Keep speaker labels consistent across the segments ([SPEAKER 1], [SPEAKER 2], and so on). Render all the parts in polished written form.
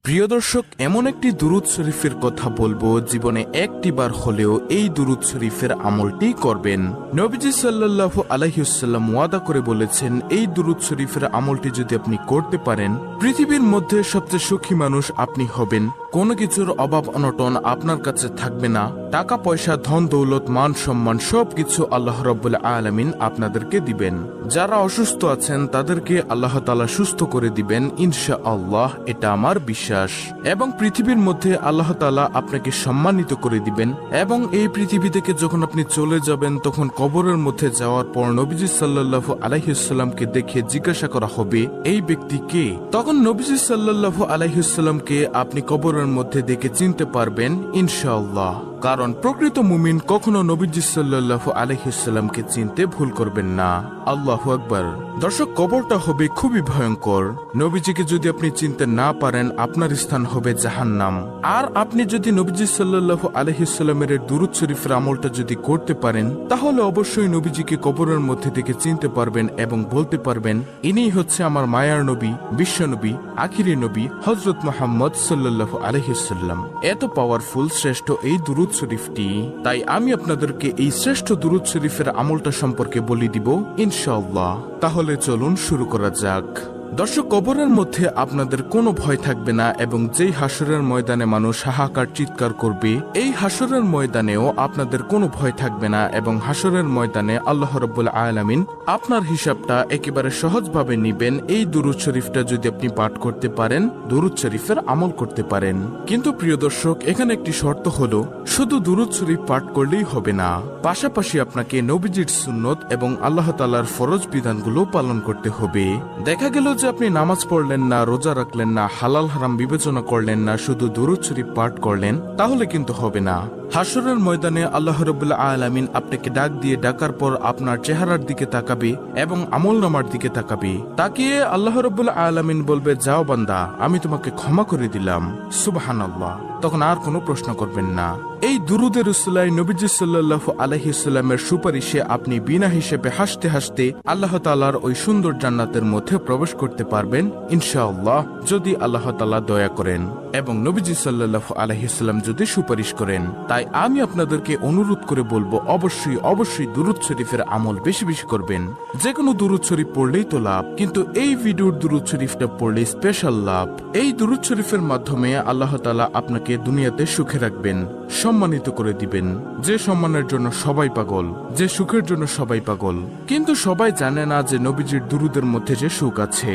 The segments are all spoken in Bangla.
[SPEAKER 1] প্রিয় দর্শক, এমন একটি দুরূদ শরীফের কথা বলবো, জীবনে একটিবার হলেও এই দুরূদ শরীফের আমলটি করবেন। নবীজি সাল্লাল্লাহু আলাইহি ওয়াসাল্লাম ওয়াদা করে বলেছেন, এই দুরূদ শরীফের আমলটি যদি আপনি করতে পারেন, পৃথিবীর মধ্যে সবচেয়ে সুখী মানুষ আপনি হবেন। কোনো কিছুর অভাব অনটন আপনার কাছে থাকবে না। টাকা পয়সা, ধন দৌলত, মান সম্মান সবকিছু আল্লাহ রাব্বুল আলামিন আপনাদেরকে দিবেন। যারা অসুস্থ আছেন তাদেরকে আল্লাহ তাআলা সুস্থ করে দিবেন ইনশাআল্লাহ, এটা আমার বিশ্বাস। এবং পৃথিবীর মধ্যে আল্লাহ তাআলা আপনাকে সম্মানিত করে দিবেন। এবং এই পৃথিবী থেকে যখন আপনি চলে যাবেন, তখন কবরের মধ্যে যাওয়ার পর নবীজি সাল্লাল্লাহু আলাইহি ওয়াসাল্লামকে দেখে জিজ্ঞাসা করা হবে, এই ব্যক্তি কে? তখন নবীজি সাল্লাল্লাহু আলাইহি ওয়াসাল্লামকে আপনি কবরের মধ্যে দেখে চিনতে পারবেন ইনশাআল্লাহ। কারণ প্রকৃত মুমিন কখনো নবীজি সাল্লাল্লাহু আলাইহি ওয়াসাল্লামকে চিনতে ভুল করবেন না। আল্লাহু আকবার। দর্শক, কবরটা হবে খুবই ভয়ঙ্কর। নবীজিকে যদি আপনি চিনতে না পারেন, আপনার স্থান হবে জাহান্নাম। আর আপনি যদি নবীজি সাল্লাল্লাহু আলাইহি ওয়াসাল্লামের দুরূদ শরীফের আমলটা যদি করতে পারেন, তাহলে অবশ্যই নবীজিকে কবরের মধ্যে থেকে চিনতে পারবেন এবং বলতে পারবেন, ইনিই হচ্ছে আমার মায়ার নবী, বিশ্ব নবী, আখিরি নবী হযরত মুহাম্মদ সাল্লাল্লাহু আলাইহি ওয়াসাল্লাম। এত পাওয়ারফুল, শ্রেষ্ঠ এই দুরূদ শরীফটি। তাই আমি আপনাদেরকে এই শ্রেষ্ঠ দুরূদ শরীফের আমলটা সম্পর্কে বলে দিব ইনশাআল্লাহ। তাহলে চলুন শুরু করা যাক। দর্শক, কবরের মধ্যে আপনাদের কোনো ভয় থাকবে না এবং যেই হাসরের ময়দানে মানুষ হাহাকার চিৎকার করবে, এই হাসরের ময়দানেও আপনাদের কোনো ভয় থাকবে না। এবং হাসরের ময়দানে আল্লাহ রাব্বুল আলামিন আপনার হিসাবটা একেবারে সহজভাবে নিবেন, এই দুরূদ শরীফটা যদি আপনি পাঠ করতে পারেন, দুরূদ শরীফের আমল করতে পারেন। কিন্তু প্রিয় দর্শক, এখানে একটি শর্ত হলো, শুধু দুরূদ শরীফ পাঠ করলেই হবে না, পাশাপাশি আপনাকে নবীজির সুন্নত এবং আল্লাহ তাআলার ফরজ বিধানগুলো পালন করতে হবে। দেখা গেল যে আপনি নামাজ পড়লেন না, রোজা রাখলেন না, হালাল হারাম বিবেচনা করলেন না, শুধু দুরূদ শরীফ পাঠ করলেন, তাহলে কিন্তু হবে না। হাসরের ময়দানে আল্লাহ রাব্বুল আলামিন আপনাকে ডাক দিয়ে ডাকার পর আপনার চেহারার দিকে তাকাবে এবং আমলনামার দিকে তাকাবে। তাকিয়ে আল্লাহ রাব্বুল আলামিন বলবে, যাও বান্দা, আমি তোমাকে ক্ষমা করে দিলাম। সুবহানাল্লাহ। তখন আর কোনো প্রশ্ন করবেন না। এই দুরূদের উসিলায় নবীজি সাল্লাল্লাহু আলাইহি ওয়াসাল্লামের সুপারিশে আপনি বিনা হিসেবে হাসতে হাসতে আল্লাহ তাআলার ওই সুন্দর জান্নাতের মধ্যে প্রবেশ করতে পারবেন ইনশাআল্লাহ, যদি আল্লাহ তাআলা দয়া করেন এবং নবীজি সাল্লাল্লাহু আলাইহি ওয়াসাল্লাম যদি সুপারিশ করেন। তাই আমি আপনাদেরকে অনুরোধ করে বলবো, অবশ্যই দুরূদ শরীফের আমল বেশি বেশি করবেন। যে কোনো দুরূদ শরীফ পড়লেই তো লাভ, কিন্তু এই ভিডিওর দুরূদ শরীফটা পড়লে স্পেশাল লাভ। এই দুরূদ শরীফের মাধ্যমে আল্লাহ তাআলা আপনাকে দুনিয়াতে সুখে রাখবেন, সম্মানিত করে দিবেন। যে সম্মানের জন্য সবাই পাগল, যে সুখের জন্য সবাই পাগল, কিন্তু সবাই জানে না যে নবীজির দুরূদের মধ্যে যে সুখ আছে।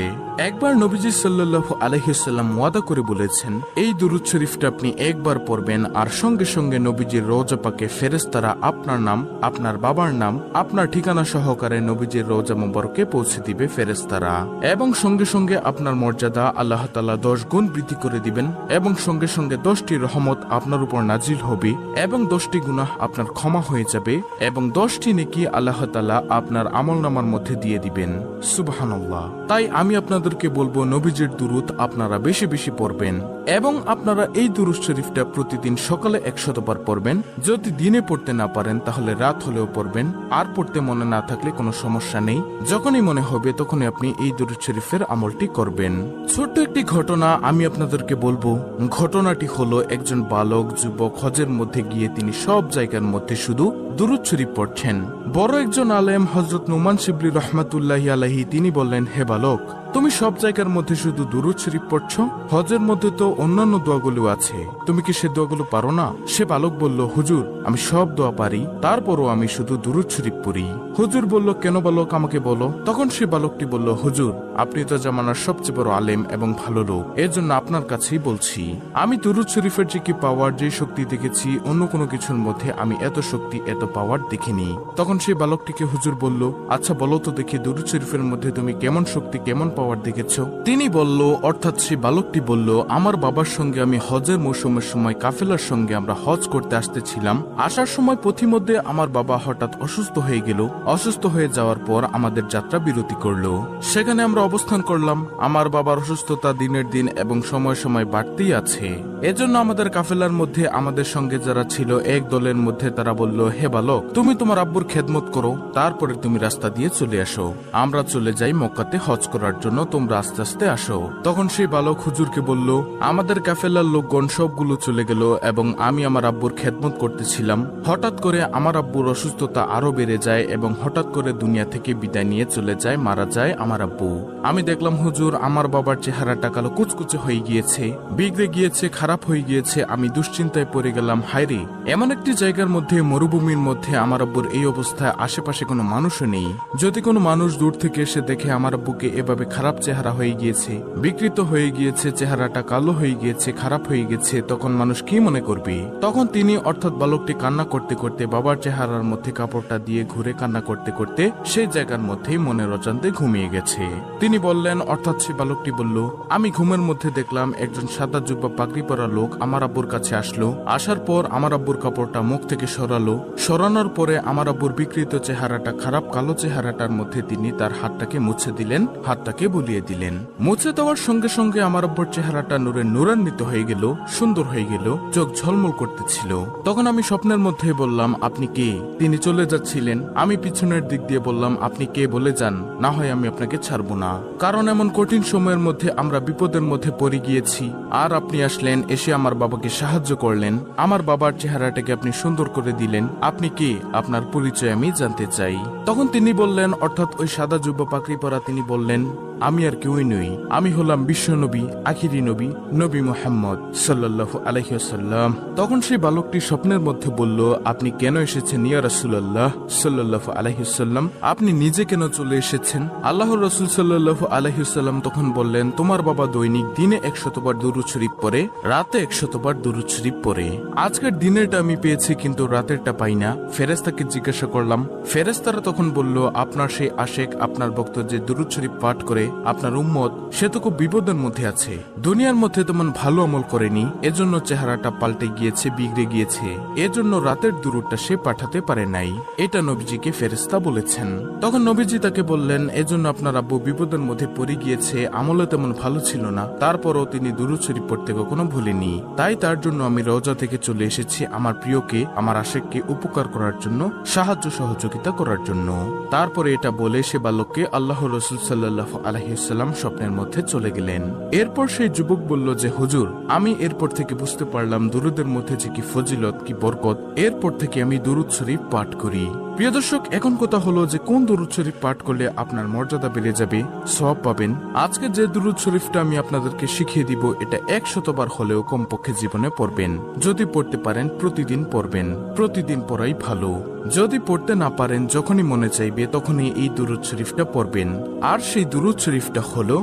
[SPEAKER 1] একবার নবীজি সাল্লাল্লাহু আলাইহি ওয়াসাল্লাম ওয়াদা করে বলেছেন, এই দুরূদ শরীফটা আপনি একবার পড়বেন আর সঙ্গে সঙ্গে নবীজির রওজা পাকে ফেরেশতারা আপনার নাম, আপনার বাবার নাম, আপনার ঠিকানা সহকারে নবীজির রওজা মুবারকে পৌঁছে দিবে ফেরেশতারা। এবং সঙ্গে সঙ্গে আপনার মর্যাদা আল্লাহ তাআলা 10 গুণ বৃদ্ধি করে দিবেন। এবং সঙ্গে সঙ্গে 10টি রহমত আপনার উপর নাজিল হবে এবং 10টি গুনাহ আপনার ক্ষমা হয়ে যাবে এবং 10টি নেকি আল্লাহ তাআলা আপনার আমলনামার মধ্যে দিয়ে দিবেন। সুবহানাল্লাহ। তাই আমি আপনাদেরকে বলবো, নবীজির দুরূদ আপনারা বেশি বেশি পড়বেন এবং আপনারা এই দুরূদ শরীফটা প্রতিদিন সকালে 100 বার পড়বেন। যদি দিনে পড়তে না পারেন তাহলে রাত হলেও পড়বেন। আর পড়তে মনে না থাকলে কোনো সমস্যা নেই, যখনই মনে হবে তখনই আপনি এই দুরূদ শরীফের আমলটি করবেন। ছোট্ট একটি ঘটনা আমি আপনাদেরকে বলবো। ঘটনাটি হলো, একজন বালক যুবক হজের মধ্যে গিয়ে তিনি সব জায়গার মধ্যে শুধু দুরূদ শরীফ পড়ছেন। বড় একজন আলেম হযরত নুমান শিবলি রাহমাতুল্লাহি আলাইহি তিনি বললেন, হে বালক, তুমি সব জায়গার মধ্যে শুধু দুরূদ শরীফ পড়ছো, হজের মধ্যে তো অন্যান্য দোয়াগুলো আছে, তুমি কি সে দোয়াগুলো পারো না? সে বালক বলল, হুজুর, আমি সব দোয়া পারি, তারপরও আমি শুধু দুরূদ শরীফ পড়ি। হুজুর বলল, কেন বালক, আমাকে বলো। তখন সে বালকটি বলল, হুজুর, আপনি তো জামানার সবচেয়ে বড় আলেম এবং ভালো লোক, এর জন্য আপনার কাছেই বলছি। আমি দুরূদ শরীফের যে কি পাওয়ার, যে শক্তি দেখেছি, অন্য কোনো কিছুর মধ্যে আমি এত শক্তি, এত পাওয়ার দেখিনি। তখন সেই বালকটিকে হুজুর বলল, আচ্ছা বলো তো দেখি, দুরূদ শরীফের মধ্যে তুমি কেমন শক্তি, কেমন পাওয়ার দেখেছো? তিনি বলল, অর্থাৎ সেই বালকটি বলল, আমার বাবার সঙ্গে আমি হজের মৌসুমের সময় কাফেলার সঙ্গে আমরা হজ করতে আসতেছিলাম। আসার সময় পথিমধ্যে আমার বাবা হঠাৎ অসুস্থ হয়ে গেল। অসুস্থ হয়ে যাওয়ার পর আমাদের যাত্রা বিরতি করলো। সেখানে আমরা অবস্থান করলাম। আমার বাবার অসুস্থতা দিনের দিন এবং সময় সময় বাড়তেই আছে। এজন্য আমাদের কাফেলার মধ্যে আমাদের সঙ্গে যারা ছিল এক দলের মধ্যে তারা বলল, হে বালক, তুমি তোমার আব্বুর খেদমত করো, তারপরে তুমি রাস্তা দিয়ে চলে আসো। আমরা চলে যাই মক্কাতে হজ করার জন্য জন্য তোমরা আস্তে আস্তে আসো। তখন সেই বালক হুজুরকে বলল, আমাদের কাফেলার লোকগণ সবগুলো চলে গেল এবং আমি আমার আব্বুর খেদমত করতেছিলাম। হঠাৎ করে আমার আব্বুর অসুস্থতা আরো বেড়ে যায় এবং হঠাৎ করে দুনিয়া থেকে বিদায় নিয়ে চলে যায়, মারা যায় আমার আব্বু। আমি দেখলাম হুজুর আমার বাবার চেহারাটা কালো কুচকুচে হয়ে গিয়েছে, বিগড়ে গিয়েছে, খারাপ হয়ে গিয়েছে। আমি দুশ্চিন্তায় পড়ে গেলাম, হায়রে এমন একটি জায়গার মধ্যে, মরুভূমির মধ্যে আমার আব্বুর এই অবস্থায়, আশেপাশে কোনো মানুষও নেই। যদি কোনো মানুষ দূর থেকে এসে দেখে আমার আব্বুকে এভাবে খারাপ চেহারা হয়ে গিয়েছে, বিকৃত হয়ে গিয়েছে, চেহারাটা কালো হয়ে গিয়েছে, খারাপ হয়ে গেছে, তখন মানুষ কি মনে করবে? তখন তিনি অর্থাৎ বালকটি কান্না করতে করতে বাবার চেহারার মধ্যে কাপড়টা দিয়ে ঘুরে কান্না করতে করতে সেই জায়গার মধ্যেই মনের অজান্তে ঘুমিয়ে গেছে। তিনি বললেন, অর্থাৎ সে বালকটি বলল, আমি ঘুমের মধ্যে দেখলাম একজন সাদা জুব্বা পাগড়ি পরা লোক আমার আব্বুর কাছে আসলো। আসার পর আমার আব্বুর কাপড়টা মুখ থেকে সরালো। সরানোর পরে আমার আব্বুর বিকৃত চেহারাটা, খারাপ কালো চেহারাটার মধ্যে তিনি তার হাতটাকে মুছে দিলেন, হাতটাকে বুলিয়ে দিলেন। মুছে দেওয়ার সঙ্গে সঙ্গে আমার আব্বুর চেহারাটা নূরে নূরান্বিত হয়ে গেল, সুন্দর হয়ে গেল, চোখ ঝলমল করতেছিল। তখন আমি স্বপ্নের মধ্যে বললাম, আপনি কে? তিনি চলে যাচ্ছিলেন। আমি পিছনের দিক দিয়ে বললাম, আপনি কে বলে যান, না হয় আমি আপনাকে ছাড়বো না। কারণ এমন কঠিন সময়ের মধ্যে আমরা বিপদের মধ্যে পড়ে গিয়েছি, আর আপনি আসলেন, এসে আমার বাবাকে সাহায্য করলেন, আমার বাবার চেহারাটাকে আপনি সুন্দর করে দিলেন। আপনি কে? আপনার পরিচয় আমি জানতে চাই। তখন তিনি বললেন, অর্থাৎ ওই সাদা জুব্বা পাগড়ি পরা তিনি বললেন, আমি আর কেউই নই, আমি হলাম বিশ্ব নবী, আখিরি নবী, নবী মুহাম্মদ সাল্লাল্লাহু আলাইহি ওয়াসাল্লাম। তখন সেই বালকটি স্বপ্নের মধ্যে বলল, আপনি কেন এসেছেন ইয়া রাসূলুল্লাহ সাল্লাল্লাহু আলাইহি ওয়াসাল্লাম? আপনি নিজে কেন চলে এসেছেন? আল্লাহর রাসূল সাল্লাল্লাহু আলাইহি ওয়াসাল্লাম তখন বললেন, তোমার বাবা দৈনিক দিনে 100 বার দুরূদ শরীফ পড়ে, রাতে 100 বার দুরূদ শরীফ পড়ে। আজকের দিনেরটা আমি পেয়েছি কিন্তু রাতেরটা পাই না। ফেরেশতাকে জিজ্ঞাসা করলাম। ফেরেশতারা তখন বলল, আপনার সেই আশেক, আপনার ভক্ত যে দুরূদ শরীফ পাঠ করে, আপনার উম্মত, সে তো খুব বিপদের মধ্যে আছে, দুনিয়ার মধ্যে তেমন ভালো আমল করেনি, এজন্য চেহারাটা পাল্টে গিয়েছে, বিগড়ে গিয়েছে, এজন্য রাতের দুরূদটা সে পাঠাতে পারে নাই। এটা নবীজিকে ফেরেশতা বলেছেন। তখন নবীজি তাকে বললেন, এজন্য আপনার আব্বু বিপদের মধ্যে পড়ে গিয়েছে, আমলে তেমন ভালো ছিল না, তারপরও তিনি দুরূদ শরীফ পড়তে কখনো ভুলেনি। তাই তার জন্য আমি রওজা থেকে চলে এসেছি আমার প্রিয়কে, আমার আশেককে উপকার করার জন্য, সাহায্য সহযোগিতা করার জন্য। তারপরে এটা বলে সে বালককে আল্লাহর রাসূল সাল্লাল্লাহু আলাইহি ওয়াসাল্লাম স্বপ্নের মধ্যে চলে গেলেন। এরপর সেই যুবক বলল যে, হুজুর, আমি এরপর থেকে বুঝতে পারলাম দুরুদের মধ্যে যে কি ফজিলত, কি বরকত। এরপর থেকে আমি দুরুদ শরীফ পাঠ করি। প্রিয় দর্শক, এখন কথা হলো যে কোন দুরুদ শরীফ পাঠ করলে আপনার মর্যাদা বেড়ে যাবে, সওয়াব পাবেন। আজকে যে দুরুদ শরীফটা আমি আপনাদেরকে শিখিয়ে দিব, এটা 100 বার হলেও কমপক্ষে জীবনে পড়বেন। যদি পড়তে পারেন প্রতিদিন পড়বেন, প্রতিদিন পড়াই ভালো। যদি পড়তে না পারেন, যখনই মনে চাইবে তখনই এই দুরুদ শরীফটা পড়বেন। আর সেই দুরুদ শরীফটা হলো,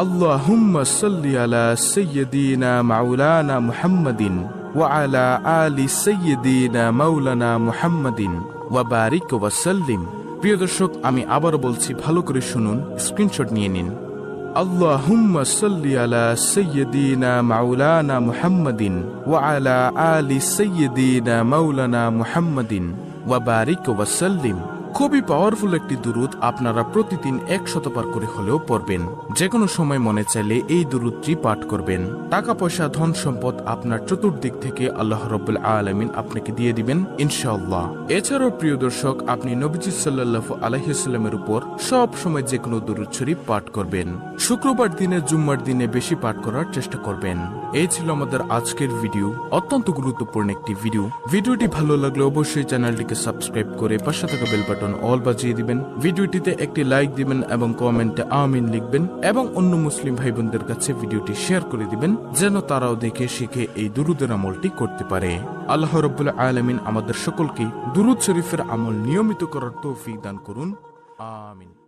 [SPEAKER 1] আল্লাহুম্মা সাল্লি আলা সাইয়্যিদিনা মাওলানা মুহাম্মাদিন ওয়া আলা আলি সাইয়্যিদিনা মাওলানা মুহাম্মাদিন ওয়া বারিক ওয়া সাল্লিম। প্রিয় দর্শক, আমি আবার বলছি, ভালো করে শুনুন, স্ক্রিনশট নিয়ে নিন। আল্লাহুম্মা সাল্লি আলা সাইয়্যিদিনা মাওলানা মুহাম্মাদিন ওয়া আলা আলি সাইয়্যিদিনা মাওলানা মুহাম্মাদিন ওয়া বারিক ওয়া সাল্লিম। খুবই পাওয়ারফুল একটি দুরুদ, আপনারা প্রতিদিন 100 বার করে হলেও পড়বেন। যে কোনো সময় মনে চাইলে এই দুরুদটি পাঠ করবেন। টাকা পয়সা, ধন সম্পদ আপনার চতুর্দিক থেকে আল্লাহ রাব্বুল আলামিন আপনাকে দিয়ে দিবেন ইনশাআল্লাহ। এছাড়াও প্রিয় দর্শক, আপনি নবীজি সাল্লাল্লাহু আলাইহি ওয়াসাল্লামের উপর সব সময় যে কোনো দুরুদ শরীফ পাঠ করবেন। শুক্রবার দিনে, জুম্মার দিনে বেশি পাঠ করার চেষ্টা করবেন। এই ছিল আমাদের আজকের ভিডিও, অত্যন্ত গুরুত্বপূর্ণ একটি ভিডিও। ভিডিওটি ভালো লাগলে অবশ্যই চ্যানেলটিকে সাবস্ক্রাইব করে পাশে থাকা বেল বাটন অল বাজিয়ে দিবেন। ভিডিওটিতে একটি লাইক দিবেন এবং কমেন্টে আমিন লিখবেন এবং অন্য মুসলিম ভাই বোনদের কাছে ভিডিওটি শেয়ার করে দিবেন, যেন তারাও দেখে শিখে এই দুরুদের আমলটি করতে পারে। আল্লাহ রাব্বুল আলামিন আমাদের সকলকে দুরুদ শরীফের আমল নিয়মিত করার তৌফিক দান করুন। আমিন।